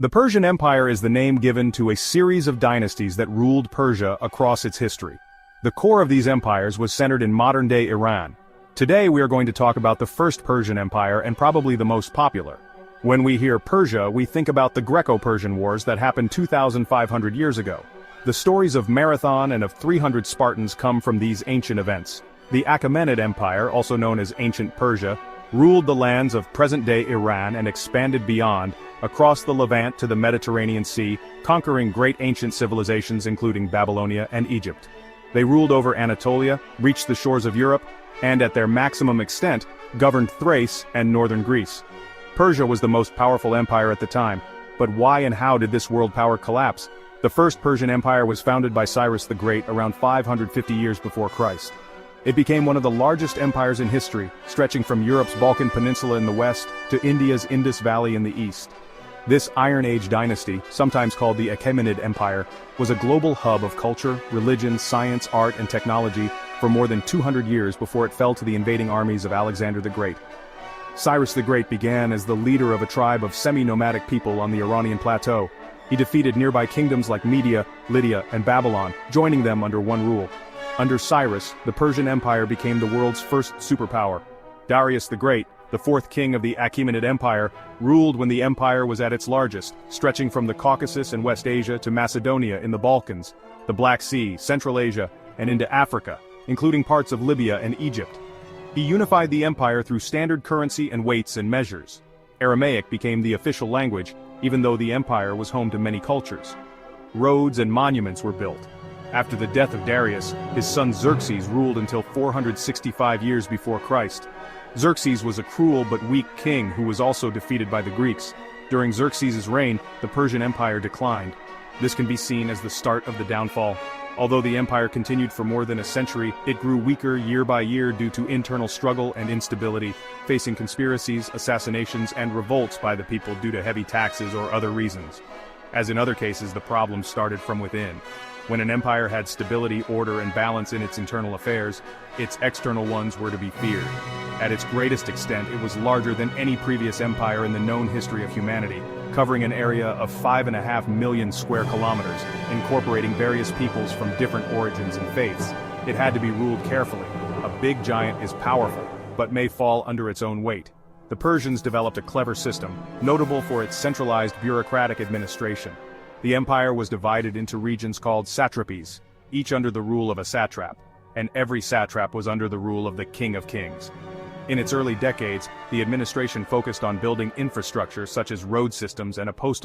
The Persian Empire is the name given to a series of dynasties that ruled Persia across its history. The core of these empires was centered in modern-day Iran. Today we are going to talk about the First Persian Empire and probably the most popular. When we hear Persia, we think about the Greco-Persian Wars that happened 2,500 years ago. The stories of Marathon and of 300 Spartans come from these ancient events. The Achaemenid Empire, also known as Ancient Persia, ruled the lands of present-day Iran and expanded beyond, across the Levant to the Mediterranean Sea, conquering great ancient civilizations including Babylonia and Egypt. They ruled over Anatolia, reached the shores of Europe, and at their maximum extent, governed Thrace and northern Greece. Persia was the most powerful empire at the time, but why and how did this world power collapse? The First Persian Empire was founded by Cyrus the Great around 550 years before Christ. It became one of the largest empires in history, stretching from Europe's Balkan Peninsula in the west to India's Indus Valley in the east. This Iron Age dynasty, sometimes called the Achaemenid Empire, was a global hub of culture, religion, science, art, and technology for more than 200 years before it fell to the invading armies of Alexander the Great. Cyrus the Great began as the leader of a tribe of semi-nomadic people on the Iranian plateau. He defeated nearby kingdoms like Media, Lydia, and Babylon, joining them under one rule. Under Cyrus, the Persian Empire became the world's first superpower. Darius the Great, the fourth king of the Achaemenid Empire, ruled when the empire was at its largest, stretching from the Caucasus and West Asia to Macedonia in the Balkans, the Black Sea, Central Asia, and into Africa, including parts of Libya and Egypt. He unified the empire through standard currency and weights and measures. Aramaic became the official language, even though the empire was home to many cultures. Roads and monuments were built. After the death of Darius, his son Xerxes ruled until 465 years before Christ. Xerxes was a cruel but weak king who was also defeated by the Greeks. During Xerxes' reign, the Persian Empire declined. This can be seen as the start of the downfall. Although the empire continued for more than a century, it grew weaker year by year due to internal struggle and instability, facing conspiracies, assassinations, and revolts by the people due to heavy taxes or other reasons. As in other cases, the problem started from within. When an empire had stability, order, and balance in its internal affairs, its external ones were to be feared. At its greatest extent, it was larger than any previous empire in the known history of humanity, covering an area of 5.5 million square kilometers, incorporating various peoples from different origins and faiths. It had to be ruled carefully. A big giant is powerful, but may fall under its own weight. The Persians developed a clever system, notable for its centralized bureaucratic administration. The empire was divided into regions called satrapies, each under the rule of a satrap, and every satrap was under the rule of the King of Kings. In its early decades, the administration focused on building infrastructure such as road systems and a postal